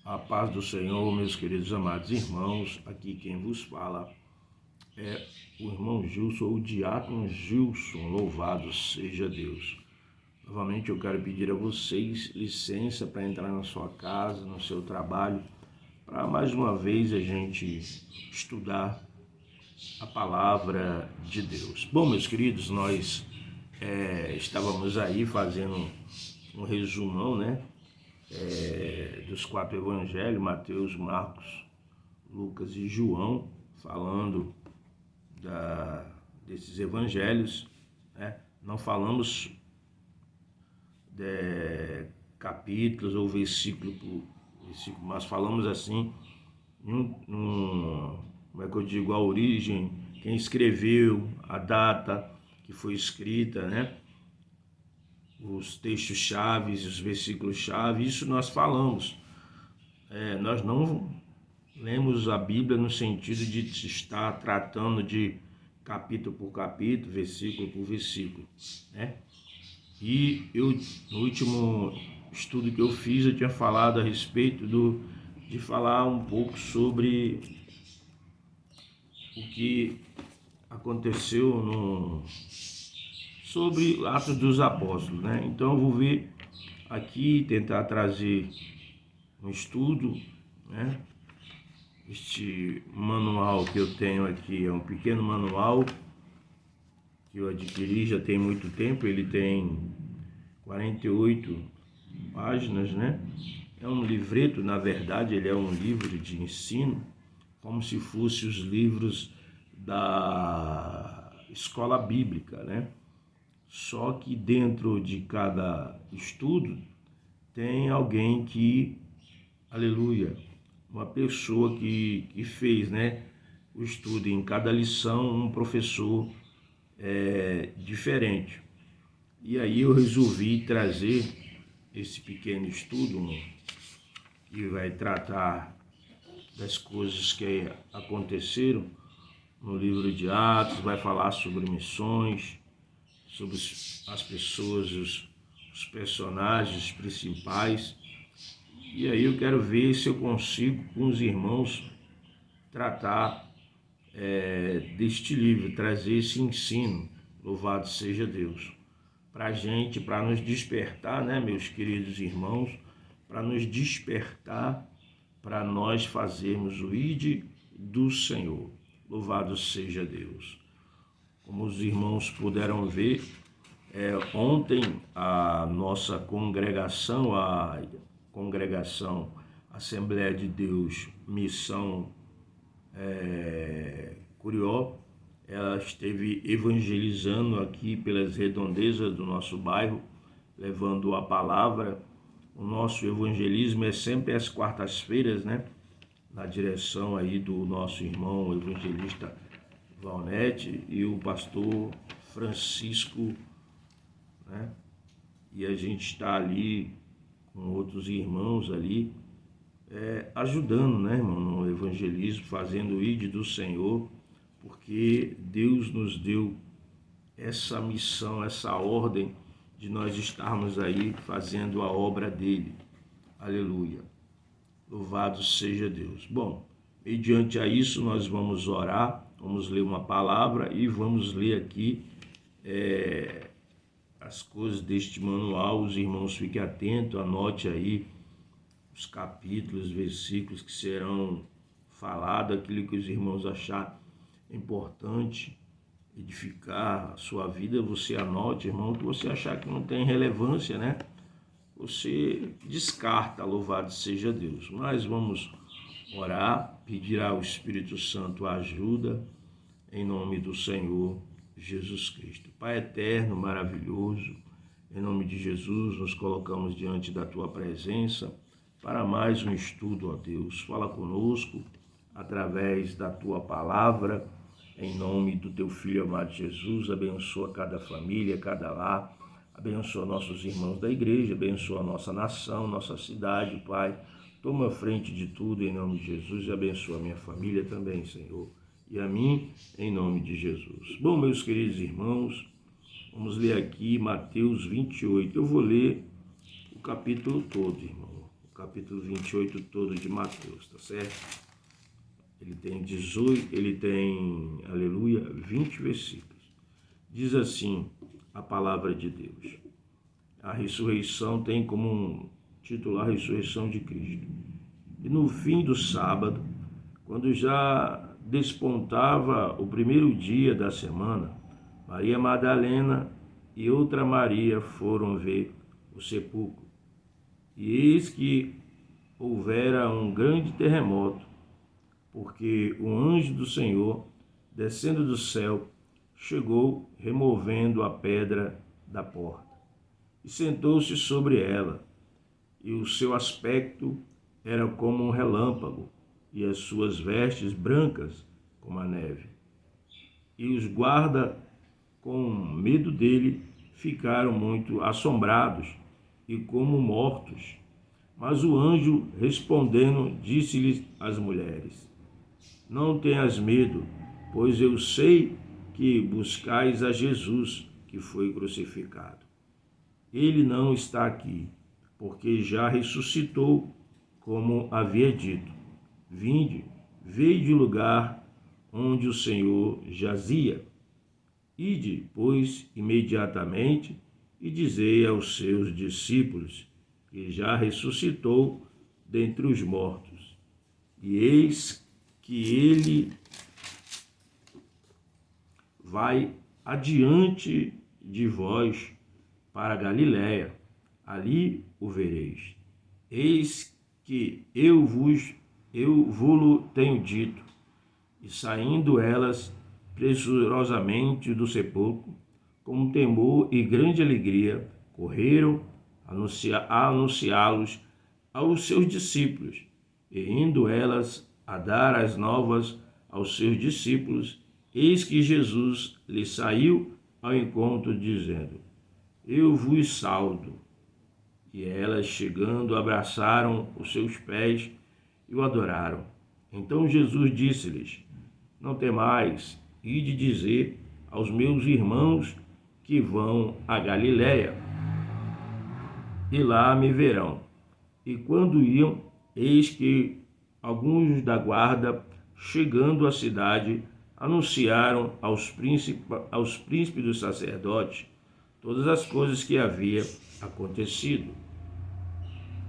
A paz do Senhor, meus queridos amados irmãos. Aqui quem vos fala é o irmão Gilson, ou o diácono Gilson. Louvado seja Deus. Novamente eu quero pedir a vocês licença para entrar na sua casa, no seu trabalho, para mais uma vez a gente estudar a palavra de Deus. Bom, meus queridos, nós estávamos aí fazendo um resumão, dos 4 evangelhos, Mateus, Marcos, Lucas e João, falando desses evangelhos, Não falamos de capítulos ou versículo por versículo, mas falamos assim, como é que eu digo, a origem, quem escreveu, a data que foi escrita, os textos chaves, os versículos chaves, isso nós falamos. Nós não lemos a Bíblia no sentido de estar tratando de capítulo por capítulo, versículo por versículo, E no último estudo que eu fiz, eu tinha falado a respeito de falar um pouco sobre o que aconteceu sobre Atos dos Apóstolos, Então eu vou ver aqui, tentar trazer um estudo, Este manual que eu tenho aqui é um pequeno manual que eu adquiri já tem muito tempo. Ele tem 48 páginas, É um livreto, na verdade, ele é um livro de ensino, como se fossem os livros da escola bíblica, Só que dentro de cada estudo tem alguém que, aleluia, uma pessoa que fez, o estudo. Em cada lição, um professor diferente. E aí eu resolvi trazer esse pequeno estudo que vai tratar das coisas que aconteceram no livro de Atos, vai falar sobre missões, sobre as pessoas, os personagens principais. E aí eu quero ver se eu consigo, com os irmãos, tratar deste livro, trazer esse ensino, louvado seja Deus, para a gente, para nos despertar, meus queridos irmãos, para nos despertar, para nós fazermos o ID do Senhor, louvado seja Deus. Como os irmãos puderam ver, ontem a nossa congregação, a Assembleia de Deus, Missão Curió, ela esteve evangelizando aqui pelas redondezas do nosso bairro, levando a palavra. O nosso evangelismo é sempre às quartas-feiras, na direção aí do nosso irmão o evangelista Valnete e o pastor Francisco, E a gente está ali com outros irmãos ali, ajudando, irmão, no evangelismo, fazendo o ID do Senhor, porque Deus nos deu essa missão, essa ordem de nós estarmos aí fazendo a obra dele. Aleluia. Louvado seja Deus. Bom, mediante a isso nós vamos orar, vamos ler uma palavra e vamos ler aqui as coisas deste manual. Os irmãos fiquem atentos, anote aí os capítulos, versículos que serão falados, aquilo que os irmãos achar importante edificar a sua vida, você anote, irmão. Que você achar que não tem relevância, você descarta, louvado seja Deus. Mas vamos orar, pedir ao Espírito Santo a ajuda, em nome do Senhor Jesus Cristo. Pai eterno, maravilhoso, em nome de Jesus, nos colocamos diante da Tua presença para mais um estudo, ó Deus. Fala conosco através da Tua palavra, em nome do Teu Filho amado Jesus. Abençoa cada família, cada lar, abençoa nossos irmãos da igreja, abençoa a nossa nação, nossa cidade, Pai. Toma a frente de tudo, em nome de Jesus, e abençoa a minha família também, Senhor, e a mim, em nome de Jesus. Bom, meus queridos irmãos, vamos ler aqui Mateus 28. Eu vou ler o capítulo todo, irmão. capítulo 28 todo de Mateus, tá certo? Ele tem 18, ele tem, aleluia, 20 versículos. Diz assim a palavra de Deus. A ressurreição tem como um título a ressurreição de Cristo. E no fim do sábado, quando já despontava o primeiro dia da semana, Maria Madalena e outra Maria foram ver o sepulcro. E eis que houvera um grande terremoto, porque o anjo do Senhor, descendo do céu, chegou removendo a pedra da porta e sentou-se sobre ela. E o seu aspecto era como um relâmpago, e as suas vestes brancas como a neve. E os guardas, com medo dele, ficaram muito assombrados e como mortos. Mas o anjo, respondendo, disse-lhes às mulheres: Não tenhas medo, pois eu sei que buscais a Jesus, que foi crucificado. Ele não está aqui, porque já ressuscitou, como havia dito. Vinde, veide o lugar onde o Senhor jazia. Ide, pois, imediatamente, e dizei aos seus discípulos que já ressuscitou dentre os mortos. E eis que ele vai adiante de vós para Galiléia, ali o vereis. Eis que eu vou-lo tenho dito. E saindo elas pressurosamente do sepulcro, com temor e grande alegria, correram a anunciá-los aos seus discípulos. E indo elas a dar as novas aos seus discípulos, eis que Jesus lhes saiu ao encontro, dizendo: Eu vos saldo. E elas, chegando, abraçaram os seus pés e o adoraram. Então Jesus disse-lhes: Não temais, ide dizer aos meus irmãos que vão a Galiléia, e lá me verão. E quando iam, eis que alguns da guarda, chegando à cidade, anunciaram aos príncipes dos sacerdotes todas as coisas que havia acontecido.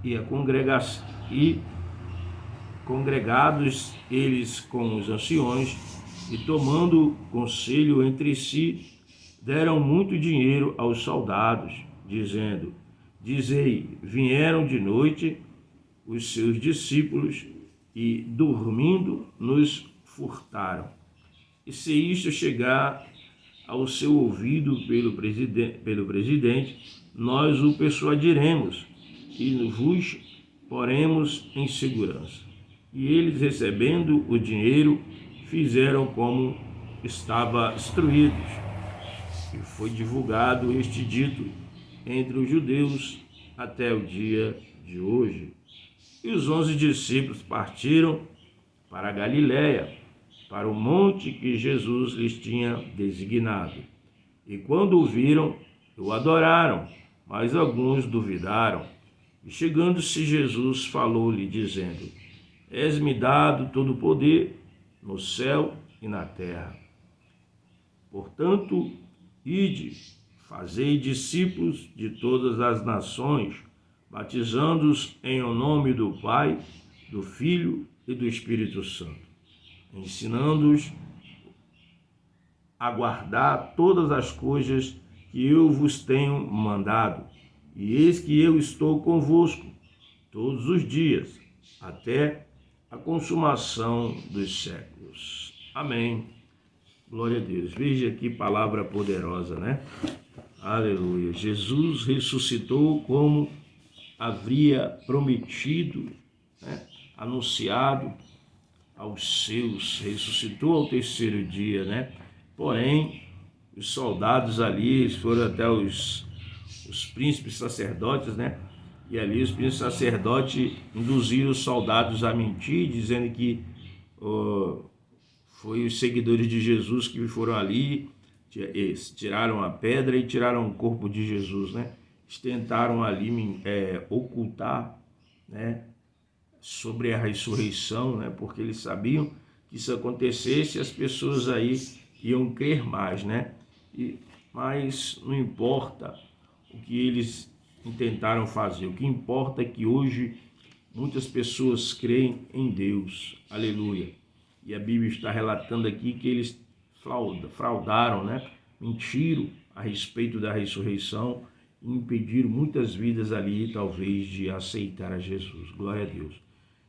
E congregados eles com os anciões, e tomando conselho entre si, deram muito dinheiro aos soldados, dizendo: Dizei, vieram de noite os seus discípulos e, dormindo, nos furtaram. E se isto chegar ao seu ouvido pelo presidente, nós o persuadiremos e vos poremos em segurança. E eles, recebendo o dinheiro, fizeram como estava instruídos. E foi divulgado este dito entre os judeus até o dia de hoje. E os 11 discípulos partiram para a Galiléia, para o monte que Jesus lhes tinha designado. E quando o viram, o adoraram, mas alguns duvidaram. E chegando-se Jesus, falou-lhe, dizendo: És-me dado todo o poder no céu e na terra. Portanto, ide, fazei discípulos de todas as nações, batizando-os em o nome do Pai, do Filho e do Espírito Santo, ensinando-os a guardar todas as coisas que eu vos tenho mandado. E eis que eu estou convosco todos os dias, até a consumação dos séculos. Amém. Glória a Deus. Veja que palavra poderosa, né? Aleluia. Jesus ressuscitou como havia prometido, né? Anunciado aos seus, ressuscitou ao terceiro dia, né? Porém, os soldados ali foram até os príncipes sacerdotes, né? E ali os príncipes sacerdotes induziram os soldados a mentir, dizendo que foi os seguidores de Jesus que foram ali, tiraram a pedra e tiraram o corpo de Jesus, né? Eles tentaram ali ocultar né, sobre a ressurreição, né, porque eles sabiam que isso acontecesse, as pessoas aí iam crer mais, né? Mas não importa o que eles intentaram fazer, o que importa é que hoje muitas pessoas creem em Deus, aleluia. E a Bíblia está relatando aqui que eles fraudaram, né? Mentiram a respeito da ressurreição e impediram muitas vidas ali, talvez, de aceitar a Jesus. Glória a Deus.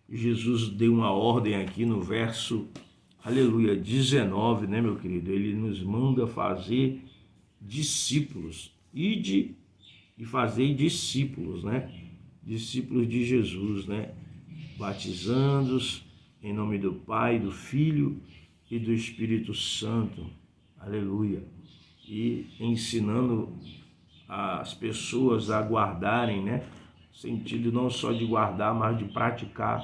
E Jesus deu uma ordem aqui no verso, aleluia, 19, né, meu querido? Ele nos manda fazer discípulos. Ide e fazer discípulos, né? Discípulos de Jesus, né? Batizando-os em nome do Pai, do Filho e do Espírito Santo. Aleluia. E ensinando as pessoas a guardarem, né? Sentido não só de guardar, mas de praticar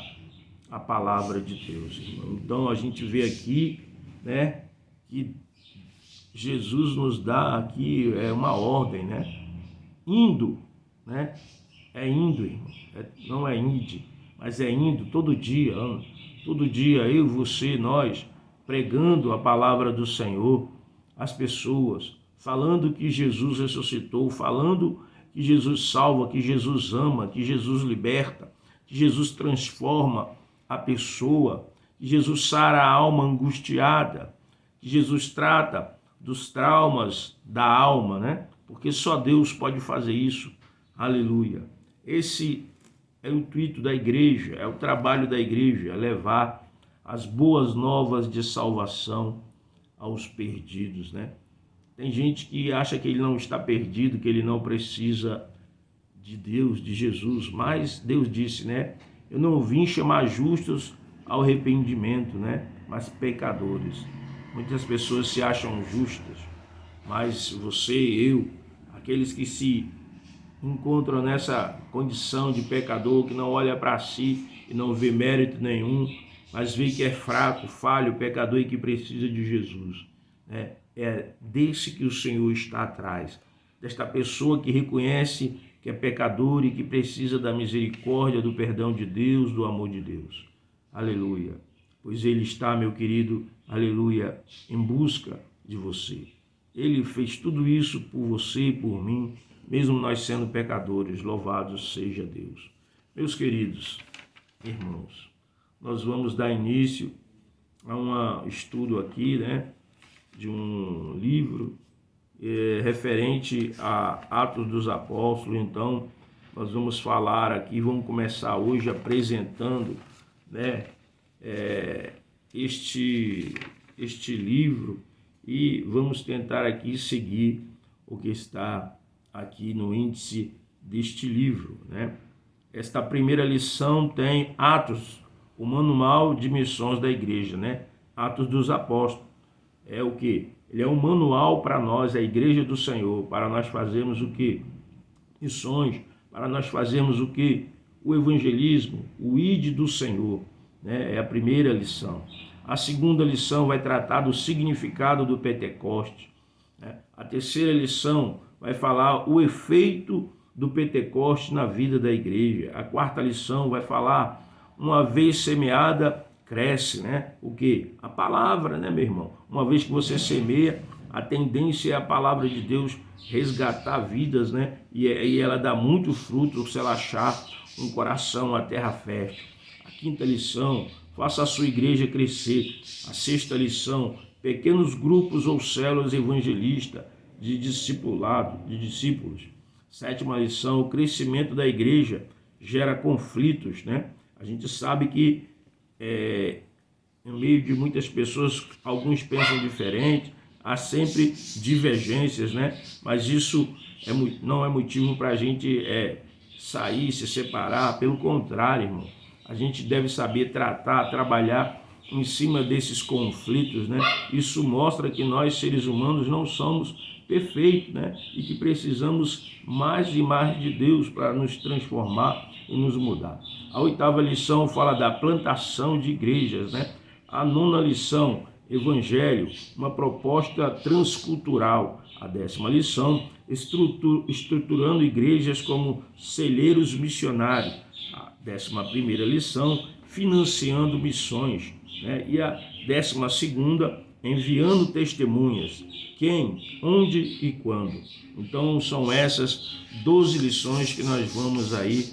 a palavra de Deus, irmão. Então a gente vê aqui, né, que Jesus nos dá aqui uma ordem, né? Indo, né? É indo, irmão. Não é inde, mas é indo todo dia, eu, você, nós, pregando a palavra do Senhor às pessoas, falando que Jesus ressuscitou, falando que Jesus salva, que Jesus ama, que Jesus liberta, que Jesus transforma a pessoa, que Jesus sara a alma angustiada, que Jesus trata dos traumas da alma, né? Porque só Deus pode fazer isso. Aleluia. Esse é o intuito da igreja, é o trabalho da igreja, é levar as boas novas de salvação aos perdidos, né? Tem gente que acha que ele não está perdido, que ele não precisa de Deus, de Jesus, mas Deus disse, né? Eu não vim chamar justos ao arrependimento, né? Mas pecadores. Muitas pessoas se acham justas, mas você, eu, aqueles que se encontram nessa condição de pecador, que não olha para si e não vê mérito nenhum, mas vê que é fraco, falho, pecador e que precisa de Jesus, né? É desse que o Senhor está atrás, desta pessoa que reconhece que é pecador e que precisa da misericórdia, do perdão de Deus, do amor de Deus. Aleluia. Pois Ele está, meu querido, aleluia, em busca de você. Ele fez tudo isso por você e por mim, mesmo nós sendo pecadores. Louvado seja Deus. Meus queridos irmãos, nós vamos dar início a um estudo aqui, né, de um livro referente a Atos dos Apóstolos. Então, nós vamos falar aqui, vamos começar hoje apresentando, né, este livro, e vamos tentar aqui seguir o que está aqui no índice deste livro, né? Esta primeira lição tem Atos, o manual de missões da igreja, né? Atos dos Apóstolos. É o que? Ele é um manual para nós, a igreja do Senhor, para nós fazermos o que? Missões, para nós fazermos o que? O evangelismo, o ide do Senhor, né? É a primeira lição. A segunda lição vai tratar do significado do Pentecoste, né? A terceira lição vai falar o efeito do Pentecoste na vida da igreja. A quarta lição vai falar, uma vez semeada, cresce, né? O que? A palavra, né, meu irmão? Uma vez que você semeia, a tendência é a palavra de Deus resgatar vidas, né? E ela dá muito fruto se ela achar um coração, a terra fértil. A quinta lição, faça a sua igreja crescer. A sexta lição, pequenos grupos ou células evangelistas de discipulado, de discípulos. Sétima lição, o crescimento da igreja gera conflitos, né? A gente sabe que no meio de muitas pessoas, alguns pensam diferente, há sempre divergências, né? Mas isso não é motivo para a gente sair, se separar. Pelo contrário, irmão, a gente deve saber tratar, trabalhar em cima desses conflitos, né? Isso mostra que nós, seres humanos, não somos perfeitos, né? E que precisamos mais e mais de Deus para nos transformar e nos mudar. A oitava lição fala da plantação de igrejas, né? A nona lição, Evangelho, uma proposta transcultural. A décima lição, estruturando igrejas como celeiros missionários. A 11ª lição, financiando missões, né? E a 12ª, enviando testemunhas. Quem, onde e quando. Então são essas 12 lições que nós vamos aí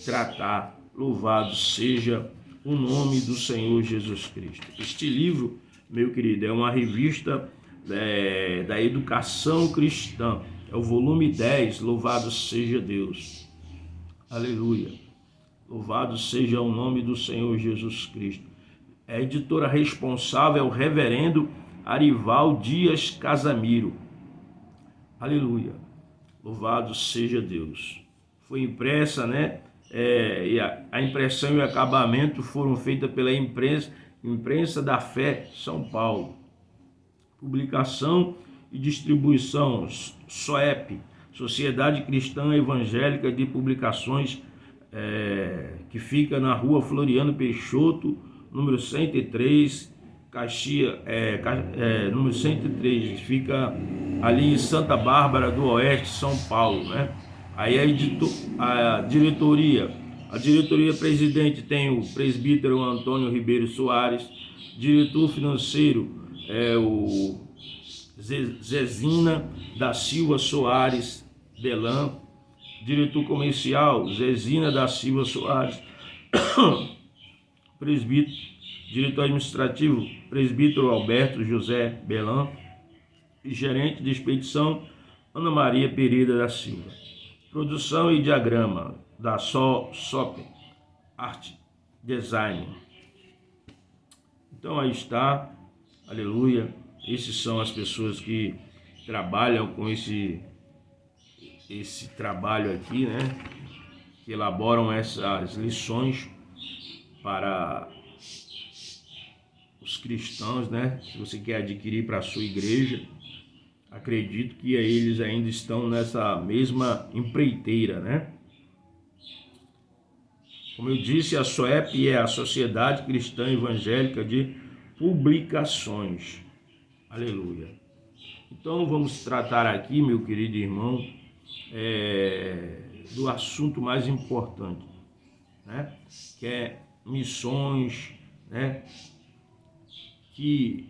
tratar. Louvado seja o nome do Senhor Jesus Cristo. Este livro, meu querido, é uma revista da educação cristã. É o volume 10, louvado seja Deus. Aleluia. Louvado seja o nome do Senhor Jesus Cristo. A editora responsável é o reverendo Arival Dias Casamiro. Aleluia. Louvado seja Deus. Foi impressa, né? E a impressão e o acabamento foram feitas pela Imprensa da Fé, São Paulo. Publicação e distribuição, SOEP, Sociedade Cristã Evangélica de Publicações, que fica na rua Floriano Peixoto, número 103, número 103, fica ali em Santa Bárbara do Oeste, São Paulo, né? Aí a diretoria presidente tem o presbítero Antônio Ribeiro Soares, diretor financeiro é o Zezina da Silva Soares Belan, diretor comercial Zezina da Silva Soares, presbítero, diretor administrativo presbítero Alberto José Belan e gerente de expedição Ana Maria Pereira da Silva. Produção e diagrama da SOP Arte Design. Então aí está, aleluia. Esses são as pessoas que trabalham com esse trabalho aqui, né? Que elaboram essas lições para os cristãos, né? Se você quer adquirir para a sua igreja, acredito que eles ainda estão nessa mesma empreiteira, né? Como eu disse, a SOEP é a Sociedade Cristã Evangélica de Publicações. Aleluia. Então vamos tratar aqui, meu querido irmão, do assunto mais importante, né? Que é missões, né? Que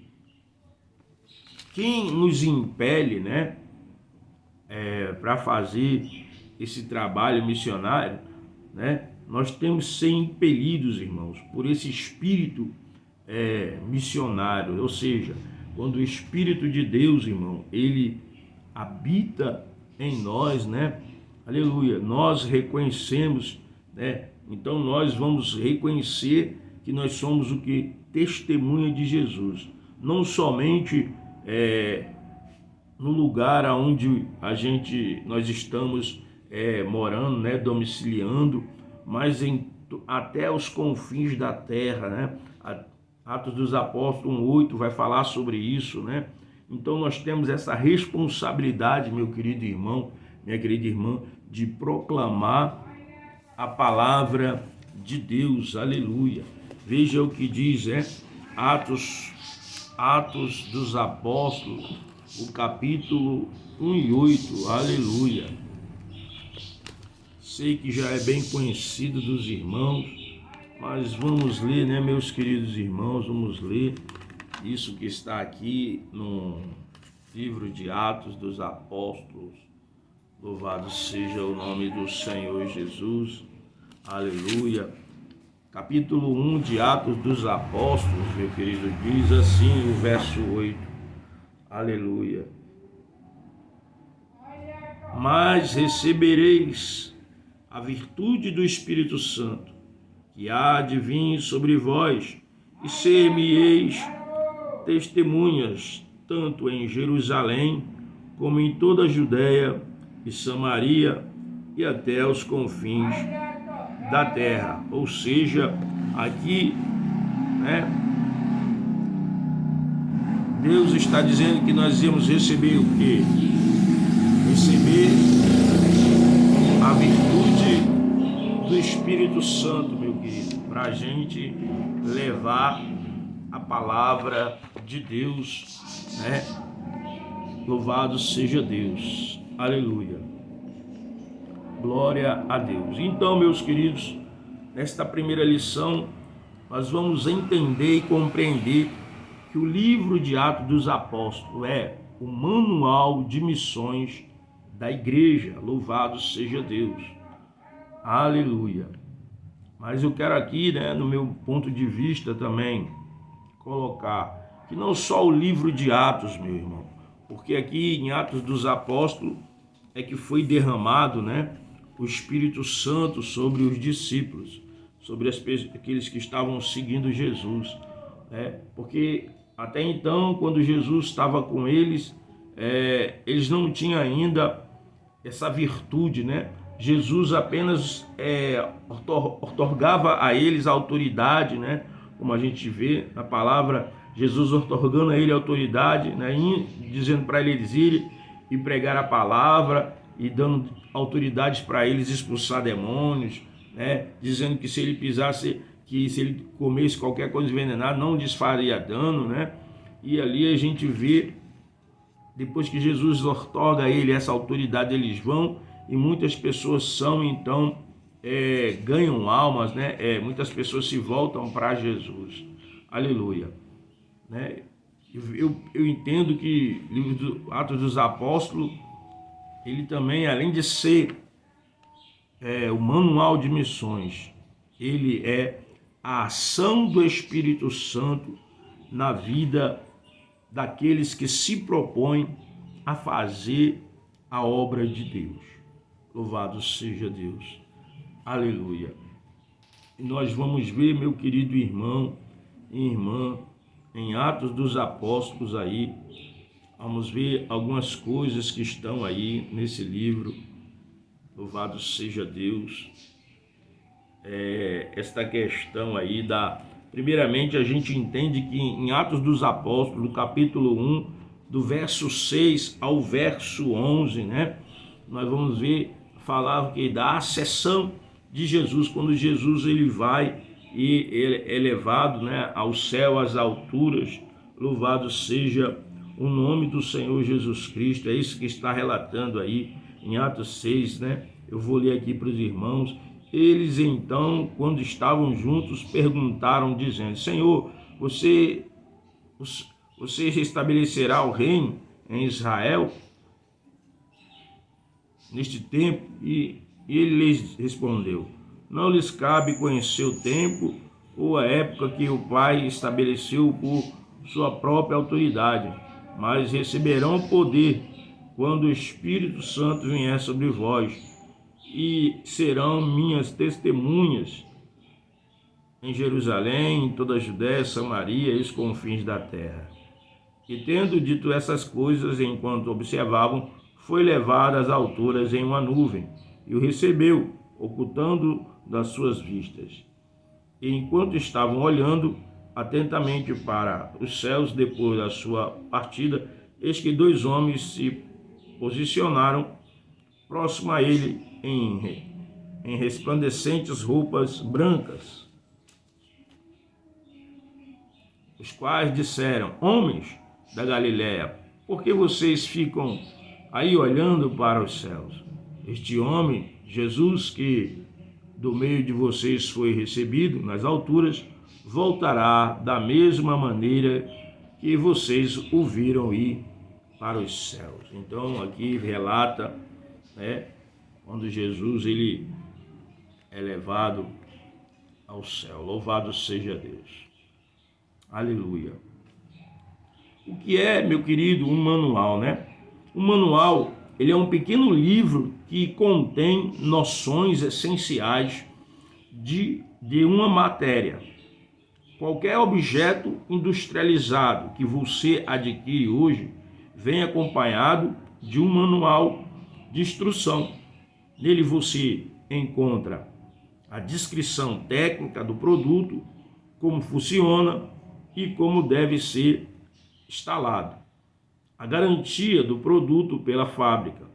quem nos impele, né, para fazer esse trabalho missionário, né? Nós temos que ser impelidos, irmãos, por esse espírito missionário, ou seja, quando o Espírito de Deus, irmão, ele habita em nós, né? Aleluia, nós reconhecemos, né? Então nós vamos reconhecer que nós somos o que? Testemunha de Jesus. Não somente no lugar onde nós estamos morando, né? Domiciliando, mas até os confins da terra, né? Atos dos Apóstolos 1:8 vai falar sobre isso, né? Então nós temos essa responsabilidade, meu querido irmão, minha querida irmã, de proclamar a palavra de Deus, aleluia. Veja o que diz, Atos dos Apóstolos, o capítulo 1:8, aleluia. Sei que já é bem conhecido dos irmãos, mas vamos ler, né, meus queridos irmãos, vamos ler isso que está aqui no livro de Atos dos Apóstolos. Louvado seja o nome do Senhor Jesus, aleluia. Capítulo 1 de Atos dos Apóstolos, meu querido, diz assim o verso 8, aleluia. Mas recebereis a virtude do Espírito Santo, que há de vir sobre vós, e ser-me-eis testemunhas, tanto em Jerusalém, como em toda a Judéia e Samaria, e até os confins da terra. Ou seja, aqui, né, Deus está dizendo que nós íamos receber o quê? Receber a virtude do Espírito Santo, meu querido, para a gente levar a palavra de Deus, né? Louvado seja Deus, aleluia, glória a Deus. Então, meus queridos, nesta primeira lição, nós vamos entender e compreender que o livro de Atos dos Apóstolos é o manual de missões da igreja. Louvado seja Deus. Aleluia. Mas eu quero aqui, no meu ponto de vista também, colocar que não só o livro de Atos, meu irmão, porque aqui em Atos dos Apóstolos é que foi derramado, o Espírito Santo sobre os discípulos, sobre aqueles que estavam seguindo Jesus, porque até então, quando Jesus estava com eles, eles não tinham ainda essa virtude, Jesus apenas otorgava a eles a autoridade, como a gente vê na palavra, Jesus otorgando a ele a autoridade, dizendo para eles irem e pregar a palavra e dando autoridades para eles expulsar demônios, dizendo que se ele pisasse, que se ele comesse qualquer coisa envenenada, não lhes faria dano, E ali a gente vê, depois que Jesus otorga a ele essa autoridade, eles vão e muitas pessoas são, então, ganham almas, muitas pessoas se voltam para Jesus. Aleluia. Eu entendo que o livro do Atos dos Apóstolos, ele também, além de ser o manual de missões, ele é a ação do Espírito Santo na vida daqueles que se propõem a fazer a obra de Deus. Louvado seja Deus. Aleluia. E nós vamos ver, meu querido irmão e irmã, em Atos dos Apóstolos aí, vamos ver algumas coisas que estão aí nesse livro. Louvado seja Deus. Esta questão aí primeiramente, a gente entende que em Atos dos Apóstolos, no capítulo 1, do verso 6 ao verso 11, nós vamos ver, falar que da ascensão de Jesus, quando Jesus ele vai e ele é levado, ao céu, às alturas. Louvado seja o nome do Senhor Jesus Cristo. É isso que está relatando aí em Atos 6, Eu vou ler aqui para os irmãos. Eles então, quando estavam juntos, perguntaram, dizendo: Senhor, você restabelecerá o reino em Israel neste tempo? E ele lhes respondeu: não lhes cabe conhecer o tempo ou a época que o Pai estabeleceu por sua própria autoridade, mas receberão poder quando o Espírito Santo vier sobre vós, e serão minhas testemunhas em Jerusalém, em toda a Judéia, Samaria e os confins da terra. E tendo dito essas coisas, enquanto observavam, foi levado às alturas em uma nuvem, e o recebeu, ocultando das suas vistas. E enquanto estavam olhando atentamente para os céus depois da sua partida, eis que dois homens se posicionaram próximo a ele em resplandecentes roupas brancas, os quais disseram: homens da Galiléia, por que vocês ficam aí olhando para os céus? Este homem, Jesus, que do meio de vocês foi recebido nas alturas, voltará da mesma maneira que vocês o viram ir para os céus. Então aqui relata, quando Jesus ele é levado ao céu. Louvado seja Deus. Aleluia. O que é, meu querido, um manual, Um manual, ele é um pequeno livro que contém noções essenciais de uma matéria. Qualquer objeto industrializado que você adquire hoje vem acompanhado de um manual de instrução. Nele você encontra a descrição técnica do produto, como funciona e como deve ser instalado. A garantia do produto pela fábrica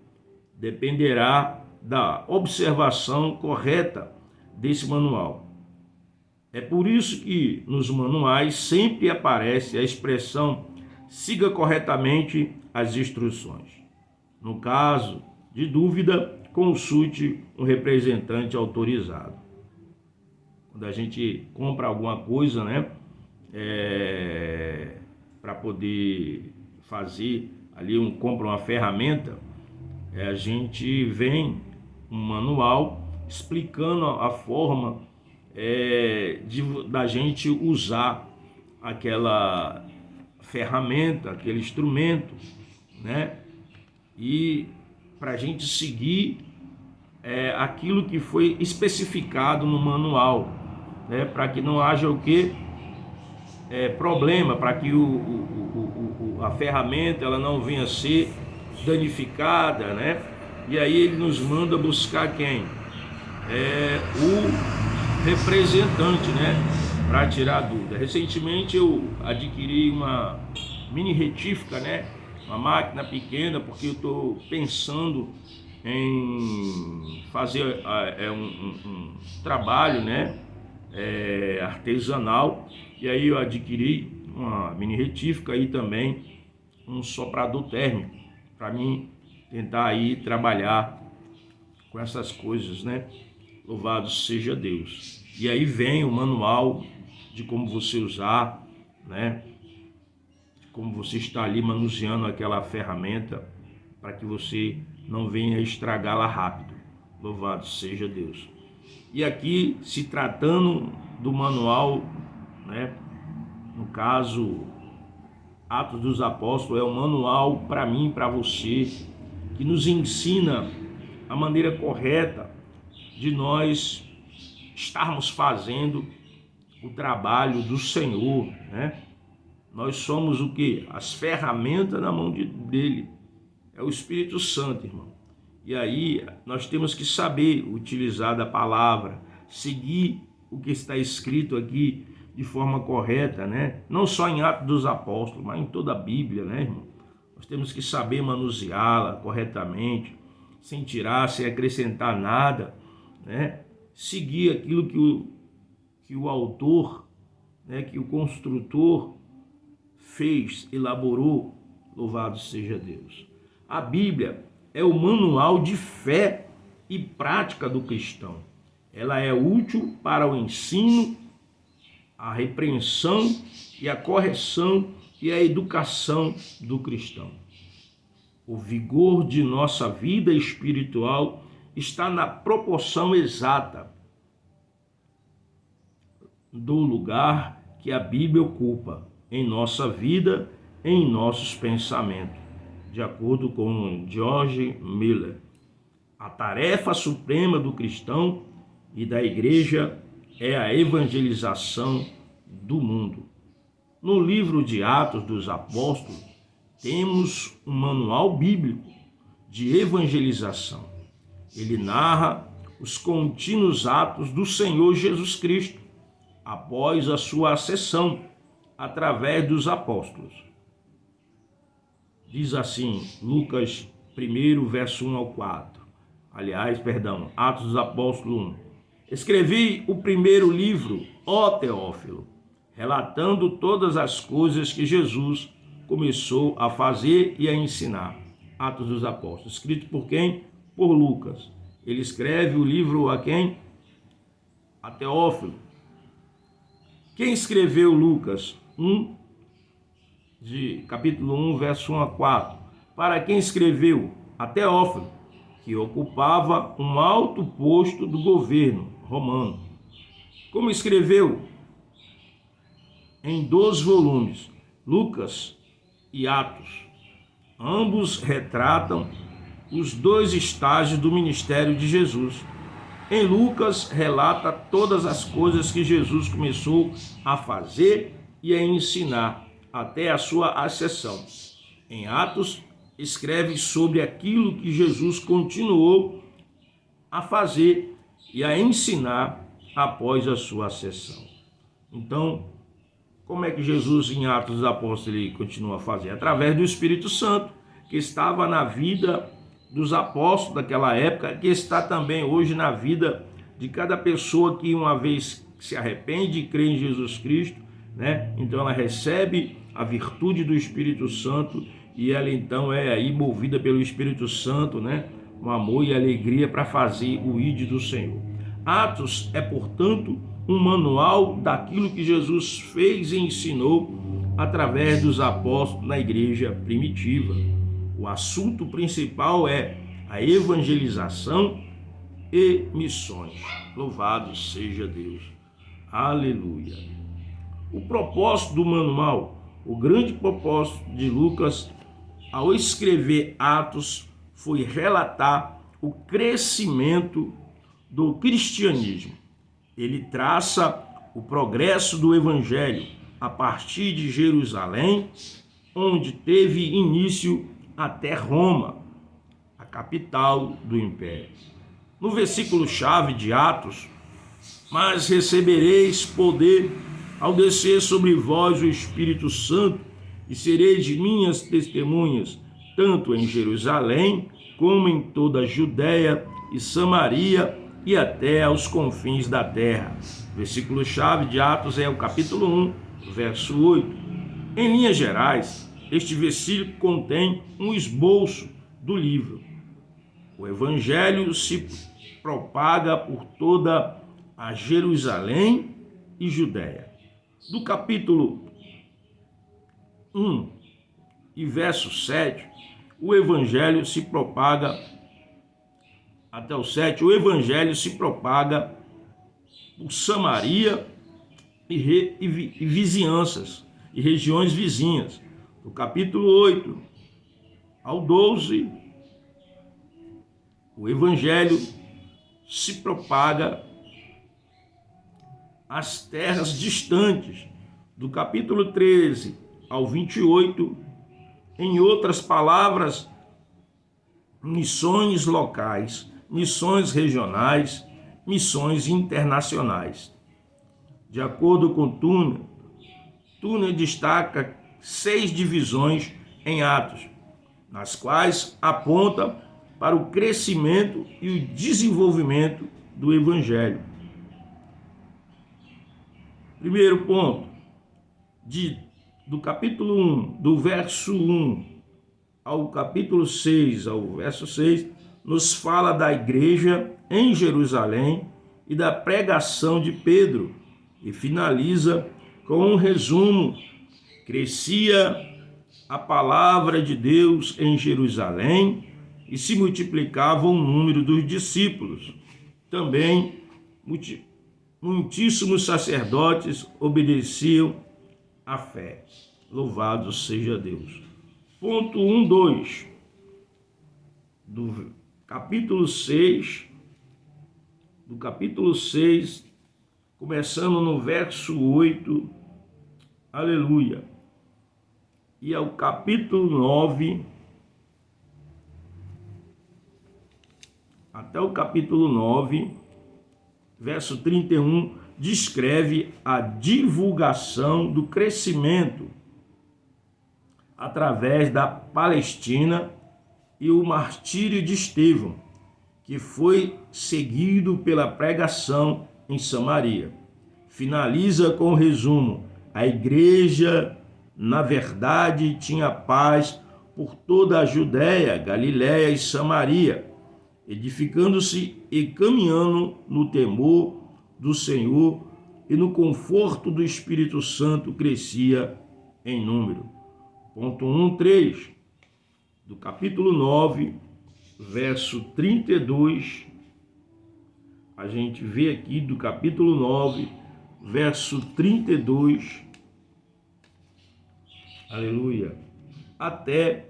dependerá da observação correta desse manual. É por isso que nos manuais sempre aparece a expressão: siga corretamente as instruções. No caso de dúvida, consulte um representante autorizado. Quando a gente compra alguma coisa, né, para poder fazer ali, compra uma ferramenta, a gente vem um manual explicando a forma da gente usar aquela ferramenta, aquele instrumento, né? E para a gente seguir aquilo que foi especificado no manual, né? Para que não haja o que? Problema, para que a ferramenta ela não venha a ser danificada, né? E aí ele nos manda buscar quem? O representante, né? Para tirar a dúvida. Recentemente eu adquiri uma mini retífica, né? Uma máquina pequena, porque eu estou pensando em fazer um trabalho, né? Artesanal. E aí eu adquiri uma mini retífica e também um soprador térmico para mim tentar aí trabalhar com essas coisas, né? Louvado seja Deus. E aí vem o manual de como você usar, né? Como você está ali manuseando aquela ferramenta para que você não venha estragá-la rápido. Louvado seja Deus. E aqui, se tratando do manual, né? No caso, Atos dos Apóstolos é um manual para mim, para você, que nos ensina a maneira correta de nós estarmos fazendo o trabalho do Senhor, né? Nós somos o quê? As ferramentas na mão dele. É o Espírito Santo, irmão. E aí nós temos que saber utilizar da palavra, seguir o que está escrito aqui de forma correta, né? Não só em Atos dos Apóstolos, mas em toda a Bíblia, né, irmão? Nós temos que saber manuseá-la corretamente, sem tirar, sem acrescentar nada, né? Seguir aquilo que o autor, né, que o construtor fez, elaborou. Louvado seja Deus. A Bíblia é o manual de fé e prática do cristão. Ela é útil para o ensino, a repreensão e a correção e a educação do cristão. O vigor de nossa vida espiritual está na proporção exata do lugar que a Bíblia ocupa em nossa vida, em nossos pensamentos, de acordo com George Miller. A tarefa suprema do cristão e da igreja é a evangelização do mundo. No livro de Atos dos Apóstolos, temos um manual bíblico de evangelização. Ele narra os contínuos atos do Senhor Jesus Cristo após a sua ascensão através dos apóstolos. Diz assim, Lucas 1, verso 1 ao 4. Atos dos Apóstolos 1. Escrevi o primeiro livro, ó Teófilo, relatando todas as coisas que Jesus começou a fazer e a ensinar. Atos dos Apóstolos. Escrito por quem? Por Lucas. Ele escreve o livro a quem? A Teófilo. Quem escreveu Lucas? Capítulo 1, verso 1 a 4. Para quem escreveu? A Teófilo, que ocupava um alto posto do governo romano. Como escreveu? Em 2 volumes, Lucas e Atos. Ambos retratam os 2 estágios do ministério de Jesus. Em Lucas, relata todas as coisas que Jesus começou a fazer e a ensinar até a sua ascensão. Em Atos, escreve sobre aquilo que Jesus continuou a fazer e a ensinar após a sua ascensão. Então, como é que Jesus em Atos dos Apóstolos ele continua a fazer? Através do Espírito Santo, que estava na vida dos apóstolos daquela época, que está também hoje na vida de cada pessoa que uma vez se arrepende e crê em Jesus Cristo, né? Então ela recebe a virtude do Espírito Santo e ela então é aí movida pelo Espírito Santo, né? Com amor e alegria para fazer o ide do Senhor. Atos é, portanto, um manual daquilo que Jesus fez e ensinou através dos apóstolos na igreja primitiva. O assunto principal é a evangelização e missões. Louvado seja Deus. Aleluia. O propósito do manual, o grande propósito de Lucas ao escrever Atos foi relatar o crescimento do cristianismo. Ele traça o progresso do evangelho a partir de Jerusalém, onde teve início até Roma, a capital do império. No versículo-chave de Atos, mas recebereis poder ao descer sobre vós o Espírito Santo, e sereis minhas testemunhas, tanto em Jerusalém, como em toda a Judéia e Samaria, e até aos confins da terra. Versículo-chave de Atos é o capítulo 1, verso 8. Em linhas gerais, este versículo contém um esboço do livro. O evangelho se propaga por toda a Jerusalém e Judéia. Do capítulo 1 e verso 7, o evangelho se propaga até o 7, o evangelho se propaga por Samaria e vizinhanças, e regiões vizinhas. Do capítulo 8 ao 12, o evangelho se propaga às terras distantes. Do capítulo 13 ao 28, em outras palavras, missões locais, missões regionais, missões internacionais. De acordo com Turner destaca 6 divisões em Atos, nas quais aponta para o crescimento e o desenvolvimento do Evangelho. Primeiro ponto, do capítulo 1, do verso 1 ao capítulo 6, ao verso 6, nos fala da igreja em Jerusalém e da pregação de Pedro, e finaliza com um resumo. Crescia a palavra de Deus em Jerusalém e se multiplicava o número dos discípulos. Também muitíssimos sacerdotes obedeciam à fé. Louvado seja Deus. Ponto 1, 2. Do capítulo 6, começando no verso 8, aleluia, e ao capítulo 9, até o capítulo 9, verso 31, descreve a divulgação do crescimento através da Palestina e o martírio de Estevão, que foi seguido pela pregação em Samaria. Finaliza com o resumo: a igreja, na verdade, tinha paz por toda a Judéia, Galiléia e Samaria, edificando-se e caminhando no temor do Senhor, e no conforto do Espírito Santo crescia em número. Ponto 1, 3. Do capítulo 9, verso 32, a gente vê aqui do capítulo 9, verso 32, aleluia, até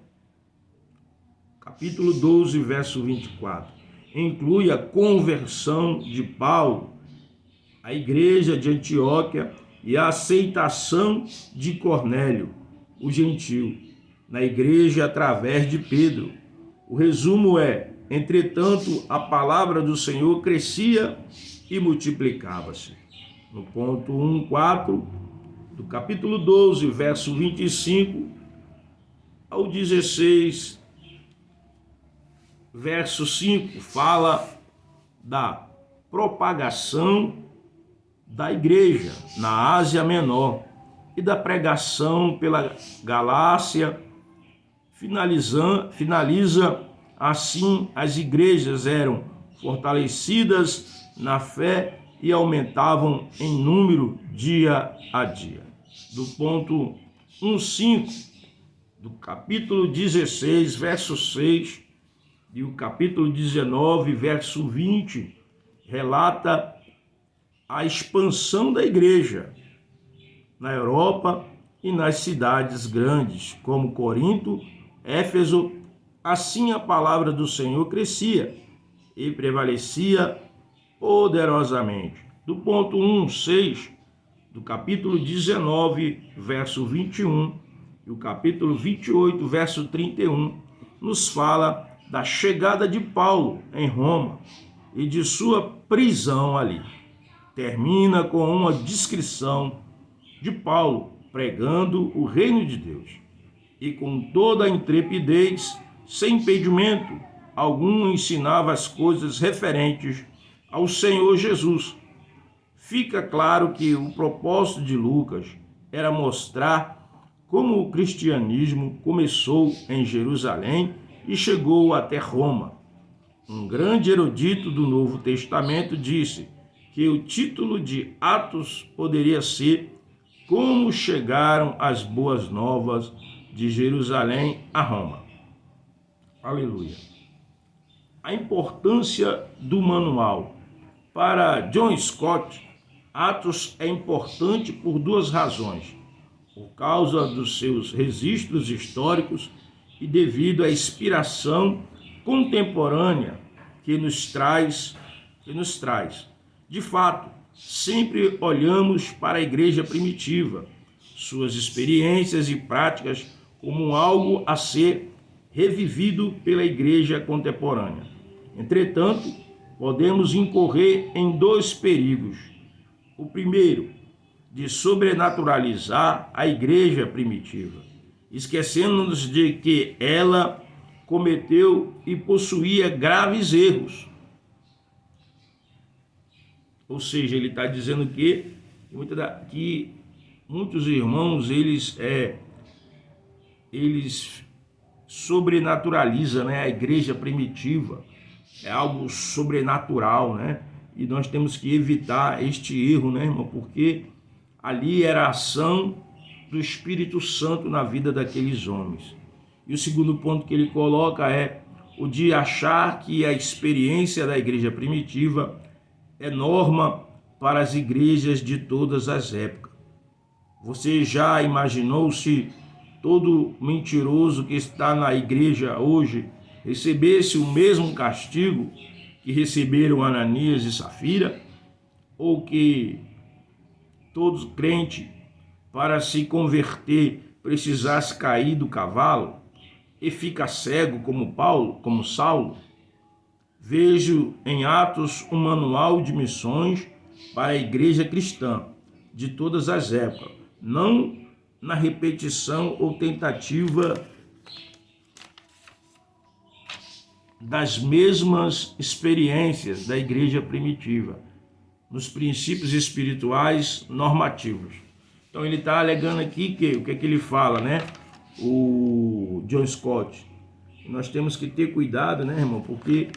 capítulo 12, verso 24. Inclui a conversão de Paulo, a igreja de Antioquia e a aceitação de Cornélio, o gentil, na igreja através de Pedro. O resumo é: entretanto, a palavra do Senhor crescia e multiplicava-se. No ponto 1, 4, do capítulo 12, verso 25 ao 16, verso 5, fala da propagação da igreja na Ásia Menor e da pregação pela Galácia. Finaliza assim: as igrejas eram fortalecidas na fé e aumentavam em número dia a dia. Do ponto 1,5 do capítulo 16, verso 6, e o capítulo 19, verso 20, relata a expansão da igreja na Europa e nas cidades grandes, como Corinto, Éfeso. Assim a palavra do Senhor crescia e prevalecia poderosamente. Do ponto 1,6 do capítulo 19, verso 21, e o capítulo 28, verso 31, nos fala da chegada de Paulo em Roma e de sua prisão ali. Termina com uma descrição de Paulo pregando o reino de Deus e com toda a intrepidez, sem impedimento algum, ensinava as coisas referentes ao Senhor Jesus. Fica claro que o propósito de Lucas era mostrar como o cristianismo começou em Jerusalém e chegou até Roma. Um grande erudito do Novo Testamento disse que o título de Atos poderia ser Como Chegaram as Boas Novas de Jerusalém a Roma. Aleluia. A importância do manual. Para John Stott, Atos é importante por duas razões: por causa dos seus registros históricos e devido à inspiração contemporânea que nos traz. De fato, sempre olhamos para a igreja primitiva, suas experiências e práticas como algo a ser revivido pela igreja contemporânea. Entretanto, podemos incorrer em dois perigos. O primeiro, de sobrenaturalizar a igreja primitiva, esquecendo-nos de que ela cometeu e possuía graves erros. Ou seja, ele está dizendo que muitos irmãos, eles sobrenaturalizam, né, a igreja primitiva. É algo sobrenatural, né? E nós temos que evitar este erro, né, irmão? Porque ali era a ação do Espírito Santo na vida daqueles homens. E o segundo ponto que ele coloca é o de achar que a experiência da igreja primitiva é norma para as igrejas de todas as épocas. Você já imaginou se todo mentiroso que está na igreja hoje recebesse o mesmo castigo que receberam Ananias e Safira? Ou que todo crente, para se converter, precisasse cair do cavalo e ficar cego como Saulo? Vejo em Atos um manual de missões para a igreja cristã de todas as épocas, não na repetição ou tentativa das mesmas experiências da igreja primitiva, nos princípios espirituais normativos. Então ele está alegando aqui que o que é que ele fala, né? O John Stott. Nós temos que ter cuidado, né, irmão? Porque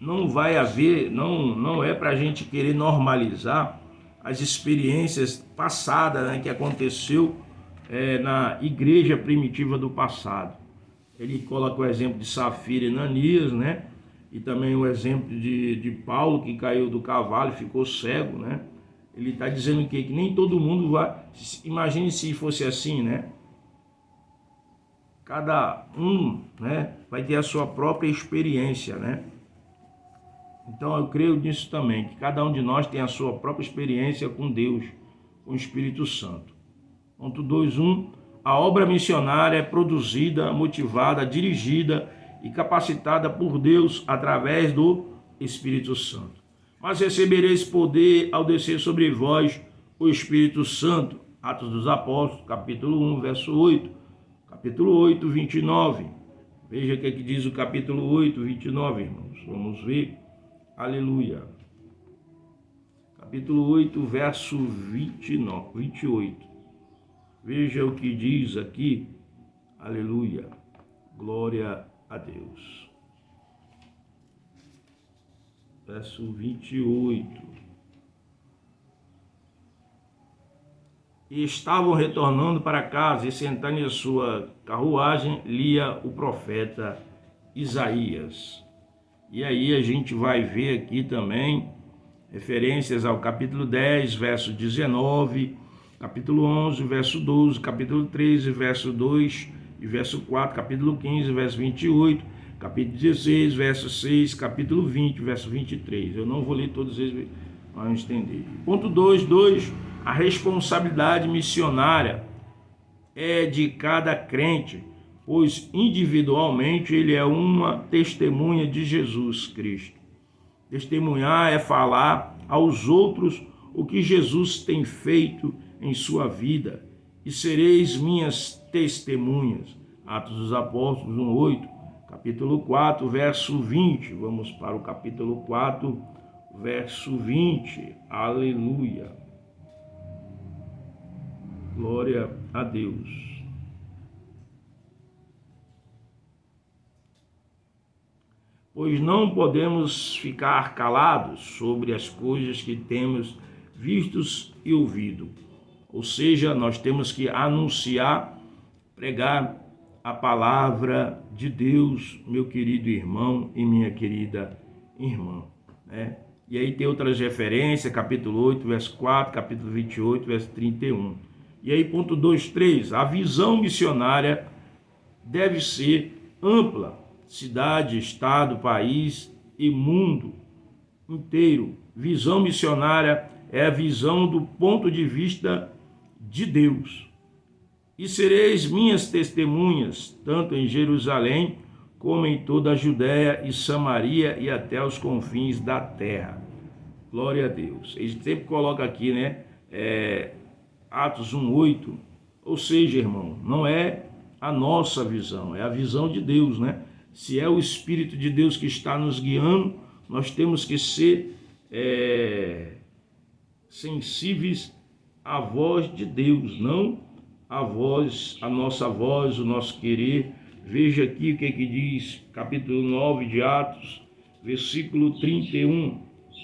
não vai haver, não é para a gente querer normalizar as experiências passadas, né, que aconteceu na igreja primitiva do passado. Ele coloca o exemplo de Safira e Ananias, né? E também o exemplo de Paulo, que caiu do cavalo e ficou cego, né? Ele está dizendo que nem todo mundo vai... Imagine se fosse assim, né? Cada um, né, vai ter a sua própria experiência, né? Então eu creio nisso também, que cada um de nós tem a sua própria experiência com Deus, com o Espírito Santo. Ponto 2.1. A obra missionária é produzida, motivada, dirigida e capacitada por Deus através do Espírito Santo. Mas recebereis poder ao descer sobre vós o Espírito Santo. Atos dos Apóstolos, capítulo 1, verso 8. Capítulo 8, 29. Veja o que diz o capítulo 8, 29, irmãos. Vamos ver. Aleluia. Capítulo 8, verso 28. Veja o que diz aqui. Aleluia. Glória a Deus. verso 28. E estavam retornando para casa, e sentando em sua carruagem, lia o profeta Isaías. E aí a gente vai ver aqui também referências ao capítulo 10, verso 19, capítulo 11, verso 12, capítulo 13, verso 2 e verso 4, capítulo 15, verso 28, capítulo 16, verso 6, capítulo 20, verso 23. Eu não vou ler todos eles, vamos entender. Ponto 2, a responsabilidade missionária é de cada crente, pois individualmente ele é uma testemunha de Jesus Cristo. Testemunhar é falar aos outros o que Jesus tem feito em sua vida, e sereis minhas testemunhas. Atos dos Apóstolos 1:8, capítulo 4, verso 20. Vamos para o capítulo 4, verso 20. Aleluia. Glória a Deus. Pois não podemos ficar calados sobre as coisas que temos vistos e ouvido. Ou seja, nós temos que anunciar, pregar a palavra de Deus, meu querido irmão e minha querida irmã, né? E aí tem outras referências, capítulo 8, verso 4, capítulo 28, verso 31. E aí, ponto 2.3, a visão missionária deve ser ampla, cidade, estado, país e mundo inteiro. Visão missionária é a visão do ponto de vista de Deus. E sereis minhas testemunhas, tanto em Jerusalém, como em toda a Judéia e Samaria e até os confins da terra. Glória a Deus. Ele sempre coloca aqui, né? Atos 1:8. Ou seja, irmão, não é a nossa visão, é a visão de Deus, né? Se é o Espírito de Deus que está nos guiando, nós temos que ser sensíveis à voz de Deus, não a nossa voz, o nosso querer. Veja aqui o que diz, capítulo 9 de Atos, versículo 31,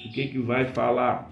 o que vai falar.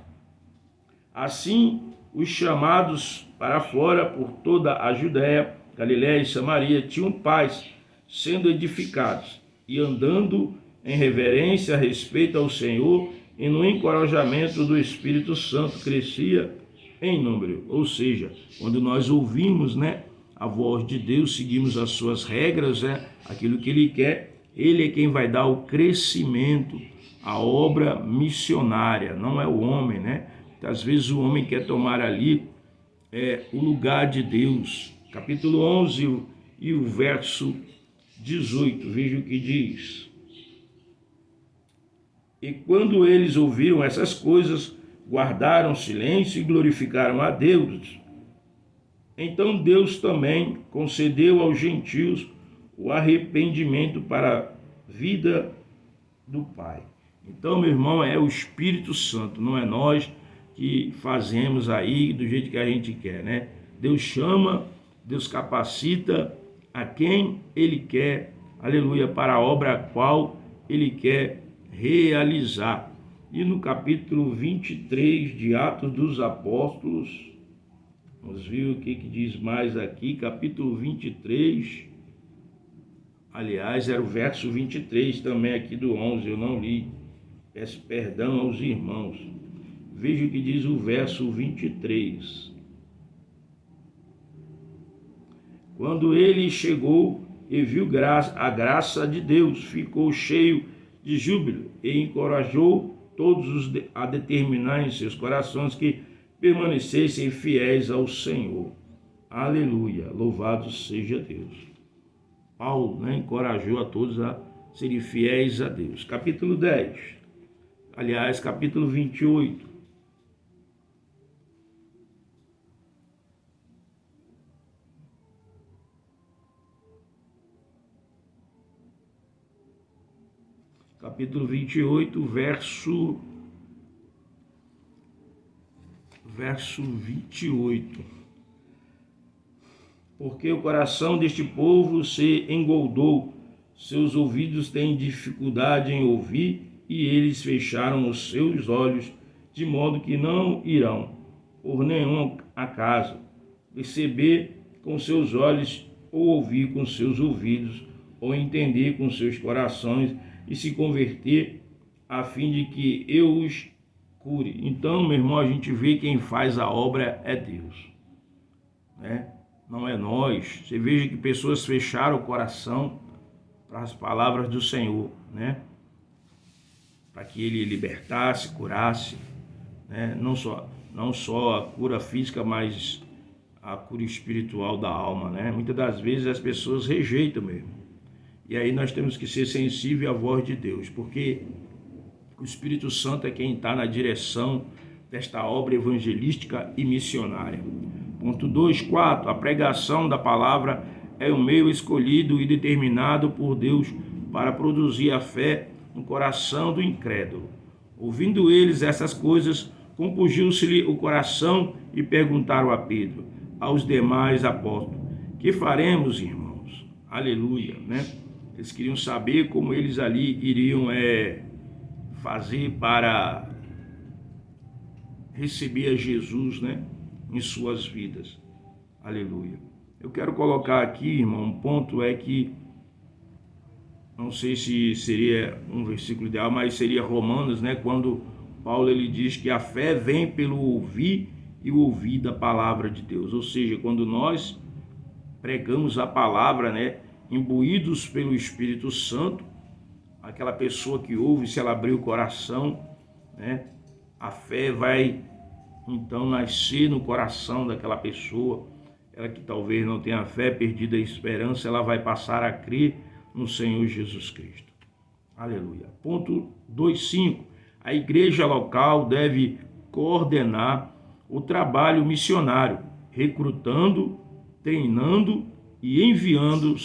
Assim, os chamados para fora por toda a Judéia, Galiléia e Samaria tinham paz, sendo edificados e andando em reverência a respeito ao Senhor e no encorajamento do Espírito Santo crescia em número. Ou seja, quando nós ouvimos, né, a voz de Deus, seguimos as suas regras, aquilo que Ele quer, Ele é quem vai dar o crescimento, a obra missionária, não é o homem, né? Às vezes o homem quer tomar ali o lugar de Deus. Capítulo 11 e o verso 18, veja o que diz. E quando eles ouviram essas coisas, guardaram silêncio e glorificaram a Deus. Então Deus também concedeu aos gentios o arrependimento para a vida do Pai. Então, meu irmão, é o Espírito Santo, não é nós que fazemos aí do jeito que a gente quer, né? Deus chama, Deus capacita a quem Ele quer, aleluia, para a obra a qual Ele quer realizar. E no capítulo 23 de Atos dos Apóstolos, vamos ver o que diz mais aqui, capítulo 23, aliás, era o verso 23 também aqui do 11, eu não li, peço perdão aos irmãos. Veja o que diz o verso 23. Quando ele chegou e viu a graça de Deus, ficou cheio de júbilo e encorajou todos a determinar em seus corações que permanecessem fiéis ao Senhor. Aleluia, louvado seja Deus. Paulo, né, encorajou a todos a serem fiéis a Deus. Capítulo 10, aliás, capítulo 28. Capítulo 28, verso 28. Porque o coração deste povo se engoldou, seus ouvidos têm dificuldade em ouvir e eles fecharam os seus olhos, de modo que não irão, por nenhum acaso, perceber com seus olhos, ou ouvir com seus ouvidos, ou entender com seus corações, e se converter, a fim de que eu os cure. Então, meu irmão, a gente vê quem faz a obra é Deus, né? Não é nós. Você veja que pessoas fecharam o coração para as palavras do Senhor, né? Para que Ele libertasse, curasse, né? Não só a cura física, mas a cura espiritual da alma, né? Muitas das vezes as pessoas rejeitam mesmo. E aí nós temos que ser sensíveis à voz de Deus, porque o Espírito Santo é quem está na direção desta obra evangelística e missionária. Ponto 2.4. A pregação da palavra é o meio escolhido e determinado por Deus para produzir a fé no coração do incrédulo. Ouvindo eles essas coisas, compungiu-se-lhe o coração e perguntaram a Pedro, aos demais apóstolos: que faremos, irmãos? Aleluia, né? Eles queriam saber como eles ali iriam fazer para receber a Jesus, né, em suas vidas. Aleluia. Eu quero colocar aqui, irmão, um ponto é que, não sei se seria um versículo ideal, mas seria Romanos, né, quando Paulo ele diz que a fé vem pelo ouvir e o ouvir da palavra de Deus. Ou seja, quando nós pregamos a palavra, né, imbuídos pelo Espírito Santo, aquela pessoa que ouve, se ela abrir o coração, né, a fé vai então nascer no coração daquela pessoa. Ela que talvez não tenha fé, perdida a esperança, ela vai passar a crer no Senhor Jesus Cristo. Aleluia. Ponto 2.5. A igreja local deve coordenar o trabalho missionário, recrutando, treinando e enviando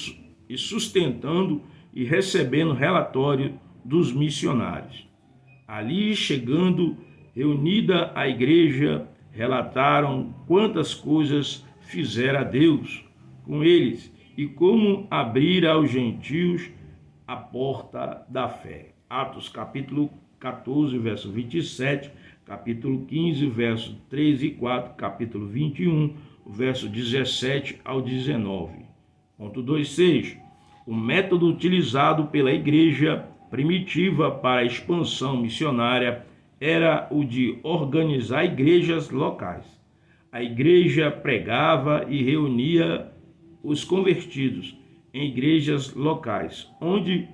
e sustentando e recebendo relatório dos missionários. Ali, chegando, reunida a igreja, relataram quantas coisas fizera Deus com eles e como abrir aos gentios a porta da fé. Atos capítulo 14, verso 27, capítulo 15, verso 3 e 4, capítulo 21, verso 17 ao 19. Ponto 2.6. O método utilizado pela igreja primitiva para a expansão missionária era o de organizar igrejas locais. A igreja pregava e reunia os convertidos em igrejas locais, onde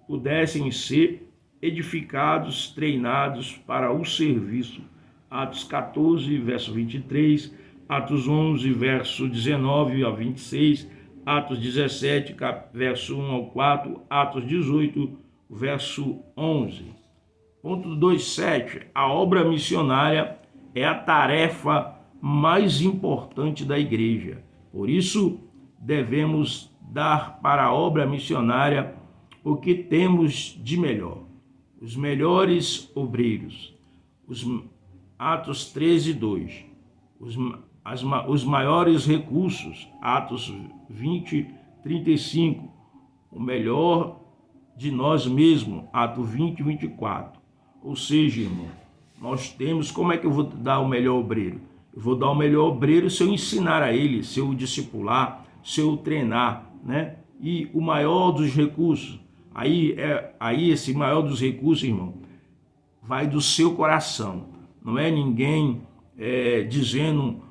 pudessem ser edificados, treinados para o serviço. Atos 14, verso 23, Atos 11, verso 19 a 26, Atos 17, verso 1 ao 4, Atos 18, verso 11. Ponto 2.7. A obra missionária é a tarefa mais importante da igreja. Por isso, devemos dar para a obra missionária o que temos de melhor. Os melhores obreiros. Atos 13:2. Os maiores recursos. Atos 20:35. O melhor de nós mesmos. Atos 20:24. Ou seja, irmão, nós temos... Como é que eu vou dar o melhor obreiro? Eu vou dar o melhor obreiro se eu ensinar a ele, se eu discipular, se eu treinar, né? E o maior dos recursos, aí esse maior dos recursos, irmão, vai do seu coração. Não é ninguém dizendo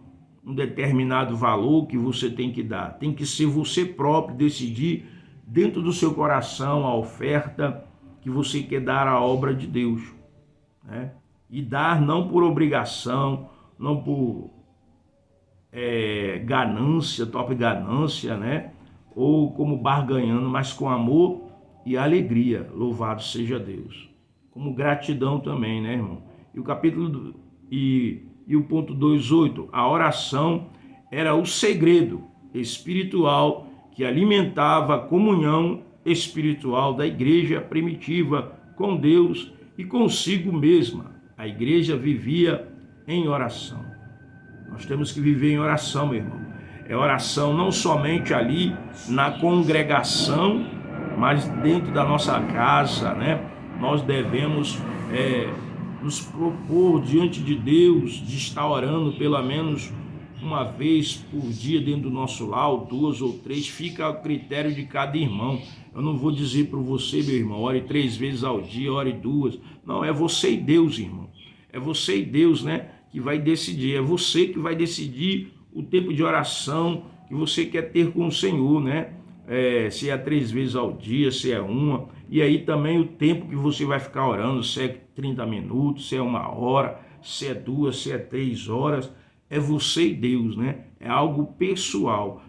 um determinado valor que você tem que dar. Tem que ser você próprio decidir dentro do seu coração a oferta que você quer dar à obra de Deus, né? E dar não por obrigação, não por ganância, top ganância, né? Ou como barganhando, mas com amor e alegria. Louvado seja Deus. Como gratidão também, né, irmão? E o capítulo e o ponto 2.8, a oração era o segredo espiritual que alimentava a comunhão espiritual da igreja primitiva com Deus e consigo mesma. A igreja vivia em oração. Nós temos que viver em oração, meu irmão. É oração não somente ali na congregação, mas dentro da nossa casa, né? nós devemos nos propor diante de Deus de estar orando pelo menos uma vez por dia dentro do nosso lar, 2 ou 3, fica a critério de cada irmão. Eu não vou dizer para você, meu irmão, ore 3 vezes ao dia, ore 2. Não, é você e Deus, irmão. É você e Deus, né, que vai decidir. É você que vai decidir o tempo de oração que você quer ter com o Senhor, né? Se é 3 vezes ao dia, se é uma. E aí também o tempo que você vai ficar orando, se é 30 minutos, se é 1 hora, se é 2, se é 3 horas. É você e Deus, né? É algo pessoal.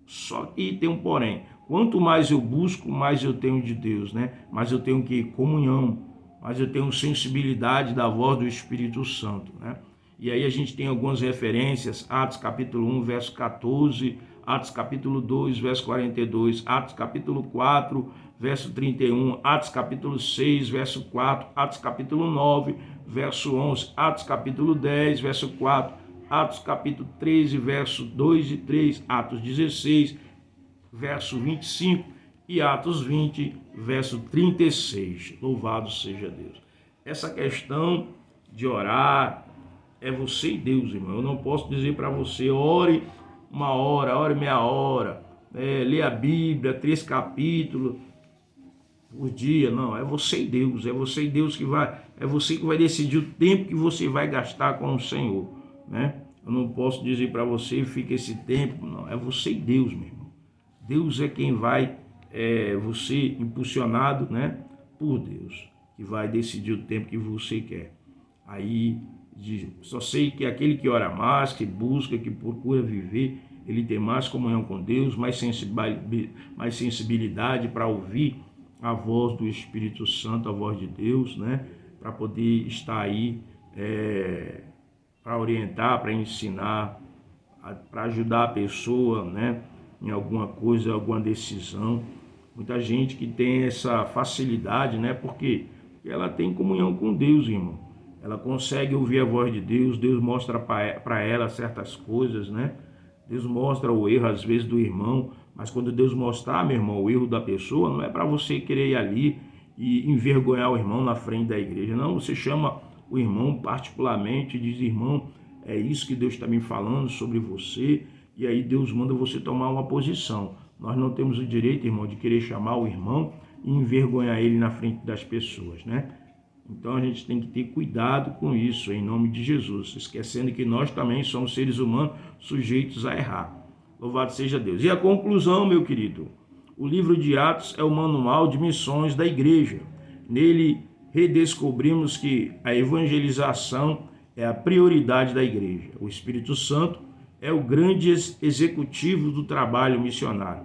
Só que tem um porém. Quanto mais eu busco, mais eu tenho de Deus, né? Mais eu tenho que comunhão, mais eu tenho sensibilidade da voz do Espírito Santo, né? E aí a gente tem algumas referências, Atos capítulo 1, verso 14, Atos capítulo 2, verso 42, Atos capítulo 4, verso 31, Atos capítulo 6, verso 4, Atos capítulo 9, verso 11, Atos capítulo 10, verso 4, Atos capítulo 13, verso 2 e 3, Atos 16, verso 25 e Atos 20, verso 36. Louvado seja Deus. Essa questão de orar é você e Deus, irmão. Eu não posso dizer para você, ore 1 hora, ore meia hora, lê a Bíblia, 3 capítulos por dia. Não, é você e Deus. É você e Deus que vai, é você que vai decidir o tempo que você vai gastar com o Senhor, né? Eu não posso dizer para você, fica esse tempo. Não, é você e Deus, meu irmão. Deus é quem vai, você impulsionado, né, por Deus, que vai decidir o tempo que você quer. Aí, só sei que aquele que ora mais, que busca, que procura viver, ele tem mais comunhão com Deus, mais sensibilidade para ouvir a voz do Espírito Santo, a voz de Deus, né, para poder estar aí, para orientar, para ensinar, para ajudar a pessoa, né, em alguma coisa, alguma decisão. Muita gente que tem essa facilidade, né? Porque ela tem comunhão com Deus, irmão. Ela consegue ouvir a voz de Deus, Deus mostra para ela certas coisas, né? Deus mostra o erro, às vezes, do irmão, mas quando Deus mostrar, meu irmão, o erro da pessoa, não é para você querer ir ali e envergonhar o irmão na frente da igreja. Não, você chama o irmão particularmente e diz, irmão, é isso que Deus está me falando sobre você. E aí Deus manda você tomar uma posição. Nós não temos o direito, irmão, de querer chamar o irmão e envergonhar ele na frente das pessoas, né? Então a gente tem que ter cuidado com isso, em nome de Jesus, esquecendo que nós também somos seres humanos sujeitos a errar. Louvado seja Deus. E a conclusão, meu querido, o livro de Atos é o manual de missões da igreja. Nele redescobrimos que a evangelização é a prioridade da igreja. O Espírito Santo é o grande executivo do trabalho missionário.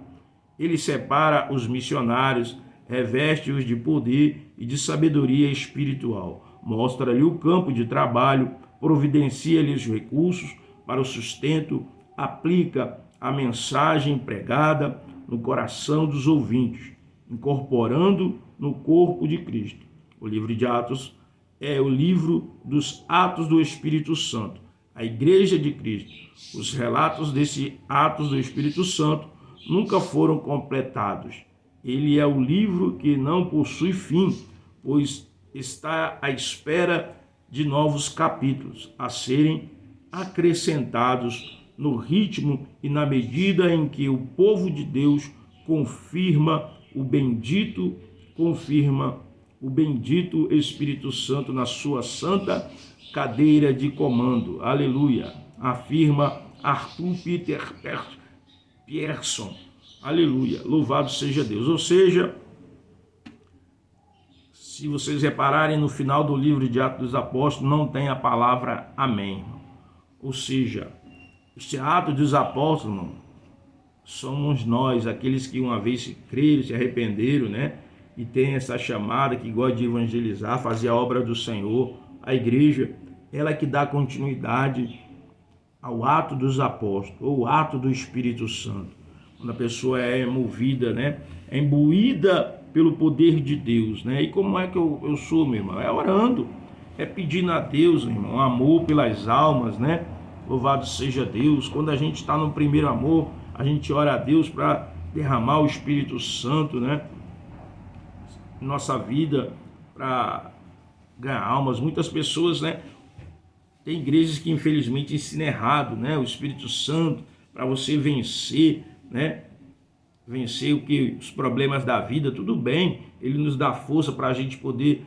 Ele separa os missionários, reveste-os de poder e de sabedoria espiritual, mostra-lhe o campo de trabalho, providencia-lhes os recursos para o sustento, aplica a mensagem pregada no coração dos ouvintes, incorporando no corpo de Cristo. O livro de Atos é o livro dos Atos do Espírito Santo. A Igreja de Cristo, os relatos desses atos do Espírito Santo nunca foram completados. Ele é o livro que não possui fim, pois está à espera de novos capítulos a serem acrescentados no ritmo e na medida em que o povo de Deus confirma o bendito Espírito Santo na sua santa cadeira de comando. Aleluia. Afirma Arthur Peter Pierson. Aleluia. Louvado seja Deus. Ou seja, se vocês repararem no final do livro de Atos dos Apóstolos, não tem a palavra amém. Ou seja, este Atos dos Apóstolos, irmão, somos nós, aqueles que uma vez se creram, se arrependeram, né? E tem essa chamada que gosta de evangelizar, fazer a obra do Senhor. A igreja, ela que dá continuidade ao ato dos apóstolos, ou ato do Espírito Santo. Quando a pessoa é movida, né? É imbuída pelo poder de Deus, né? E como é que eu sou, meu irmão? É orando, é pedindo a Deus, meu irmão, amor pelas almas, né? Louvado seja Deus. Quando a gente está no primeiro amor, a gente ora a Deus para derramar o Espírito Santo, né? nossa vida para ganhar almas. Muitas pessoas, né? Tem igrejas que infelizmente ensinam errado, né? O Espírito Santo para você vencer, né? Vencer os problemas da vida, tudo bem. Ele nos dá força para a gente poder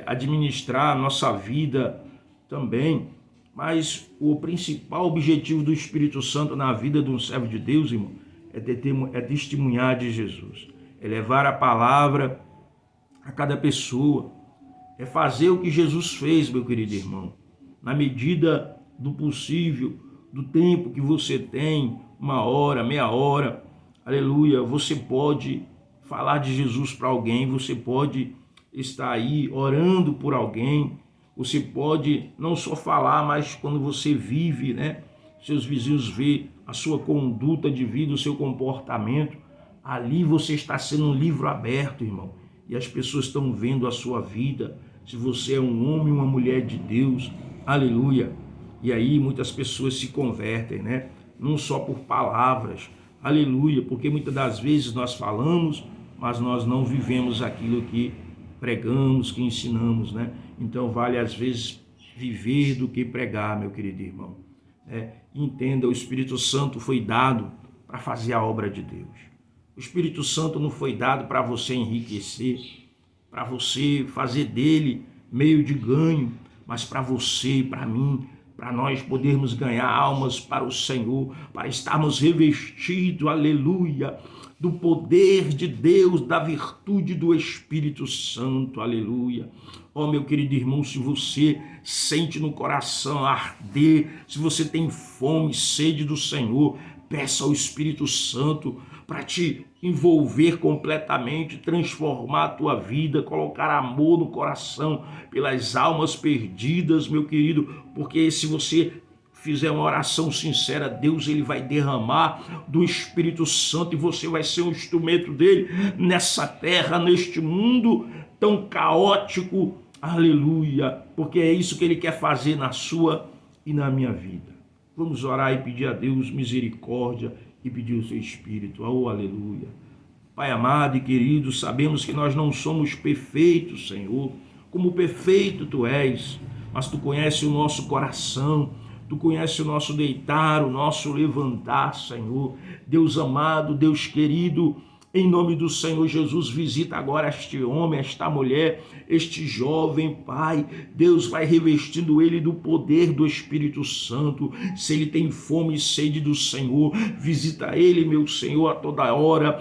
administrar a nossa vida também. Mas o principal objetivo do Espírito Santo na vida de um servo de Deus, irmão, é testemunhar de Jesus. É levar a palavra a cada pessoa. É fazer o que Jesus fez, meu querido irmão. Na medida do possível, do tempo que você tem, 1 hora, meia hora, aleluia, você pode falar de Jesus para alguém, você pode estar aí orando por alguém, você pode não só falar, mas quando você vive, né? Seus vizinhos vê a sua conduta de vida, o seu comportamento, ali você está sendo um livro aberto, irmão, e as pessoas estão vendo a sua vida, se você é um homem, uma mulher de Deus, aleluia. E aí muitas pessoas se convertem, né? Não só por palavras, aleluia, porque muitas das vezes nós falamos, mas nós não vivemos aquilo que pregamos, que ensinamos, né? Então vale às vezes viver do que pregar, meu querido irmão. Entenda, o Espírito Santo foi dado para fazer a obra de Deus. O Espírito Santo não foi dado para você enriquecer, para você fazer dele meio de ganho, mas para você, para mim, para nós podermos ganhar almas para o Senhor, para estarmos revestidos, aleluia, do poder de Deus, da virtude do Espírito Santo, aleluia. Ó, meu querido irmão, se você sente no coração arder, se você tem fome e sede do Senhor, peça ao Espírito Santo para te envolver completamente, transformar a tua vida, colocar amor no coração pelas almas perdidas, meu querido, porque se você fizer uma oração sincera, Deus ele vai derramar do Espírito Santo e você vai ser um instrumento dele nessa terra, neste mundo tão caótico, aleluia, porque é isso que ele quer fazer na sua e na minha vida. Vamos orar e pedir a Deus misericórdia e pedir o seu Espírito, oh aleluia. Pai amado e querido, sabemos que nós não somos perfeitos, Senhor, como perfeito Tu és, mas Tu conheces o nosso coração, Tu conheces o nosso deitar, o nosso levantar, Senhor. Deus amado, Deus querido, em nome do Senhor Jesus, visita agora este homem, esta mulher, este jovem, Pai. Deus vai revestindo ele do poder do Espírito Santo. Se ele tem fome e sede do Senhor, visita ele, meu Senhor, a toda hora,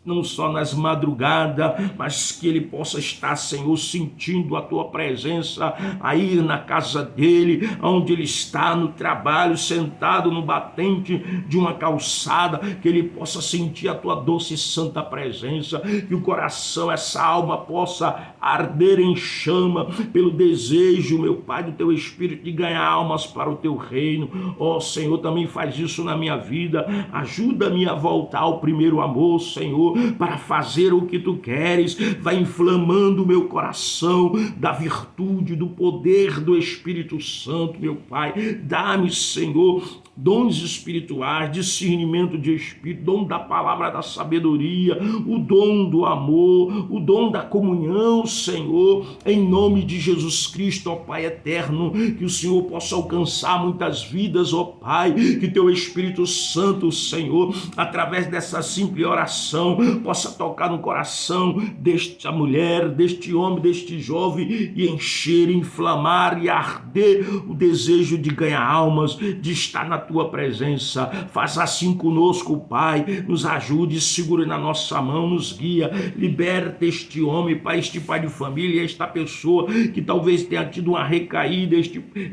não só nas madrugadas, mas que ele possa estar, Senhor, sentindo a Tua presença aí na casa dele, onde ele está, no trabalho, sentado no batente de uma calçada, que ele possa sentir a Tua doce santa presença, que o coração, essa alma possa arder em chama pelo desejo, meu Pai, do Teu Espírito de ganhar almas para o Teu reino. Ó Senhor, também faz isso na minha vida, ajuda-me a voltar ao primeiro amor, Senhor, para fazer o que Tu queres. Vai inflamando o meu coração da virtude, do poder do Espírito Santo, meu Pai. Dá-me, Senhor, dons espirituais, discernimento de espírito, dom da palavra da sabedoria, o dom do amor, o dom da comunhão, Senhor, em nome de Jesus Cristo, ó Pai eterno, que o Senhor possa alcançar muitas vidas, ó Pai, que Teu Espírito Santo, Senhor, através dessa simples oração, possa tocar no coração desta mulher, deste homem, deste jovem, e encher, inflamar e arder o desejo de ganhar almas, de estar na Tua presença. Faz assim conosco, Pai, nos ajude, segure na nossa mão, nos guia, liberta este homem, Pai, este pai de família, esta pessoa que talvez tenha tido uma recaída,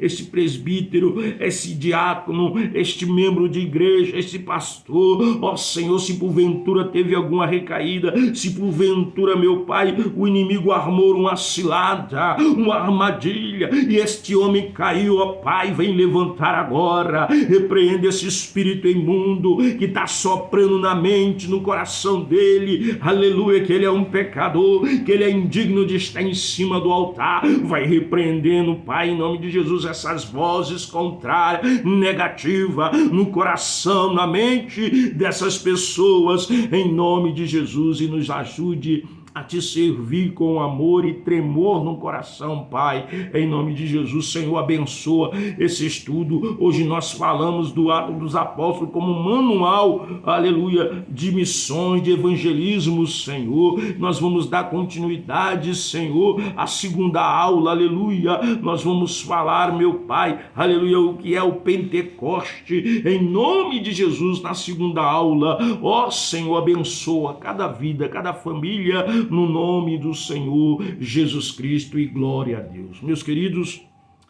esse presbítero, esse diácono, este membro de igreja, esse pastor, ó Senhor, se porventura teve alguma recaída, se porventura, meu Pai, o inimigo armou uma cilada, uma armadilha, e este homem caiu, ó Pai, vem levantar agora, repreende esse espírito imundo que está soprando na mente, no coração dele, aleluia, que ele é um pecador, que ele é indigno de estar em cima do altar. Vai repreendendo, Pai, em nome de Jesus, essas vozes contrárias, negativas, no coração, na mente dessas pessoas, em nome de Jesus, e nos ajude a te servir com amor e tremor no coração, Pai, em nome de Jesus. Senhor, abençoa esse estudo. Hoje nós falamos do Atos dos Apóstolos como um manual, aleluia, de missões, de evangelismo, Senhor. Nós vamos dar continuidade, Senhor, à segunda aula, aleluia. Nós vamos falar, meu Pai, aleluia, o que é o Pentecoste, em nome de Jesus, na segunda aula. Ó Senhor, abençoa cada vida, cada família, no nome do Senhor Jesus Cristo, e glória a Deus. Meus queridos,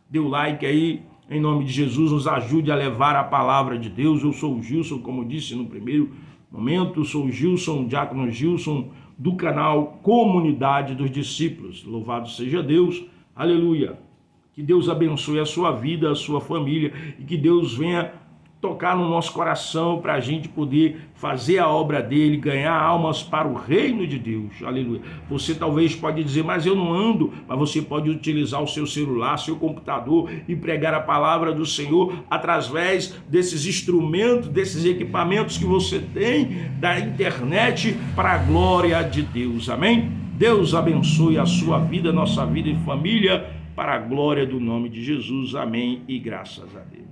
dê o like aí, em nome de Jesus, nos ajude a levar a palavra de Deus. Eu sou o Gilson, como disse no primeiro momento, sou o Gilson, diácono Gilson, do canal Comunidade dos Discípulos. Louvado seja Deus, aleluia. Que Deus abençoe a sua vida, a sua família, e que Deus venha tocar no nosso coração para a gente poder fazer a obra dele, ganhar almas para o reino de Deus, aleluia. Você talvez pode dizer, mas eu não ando, mas você pode utilizar o seu celular, seu computador e pregar a palavra do Senhor através desses instrumentos, desses equipamentos que você tem da internet, para a glória de Deus, amém? Deus abençoe a sua vida, nossa vida e família, para a glória do nome de Jesus, amém, e graças a Deus.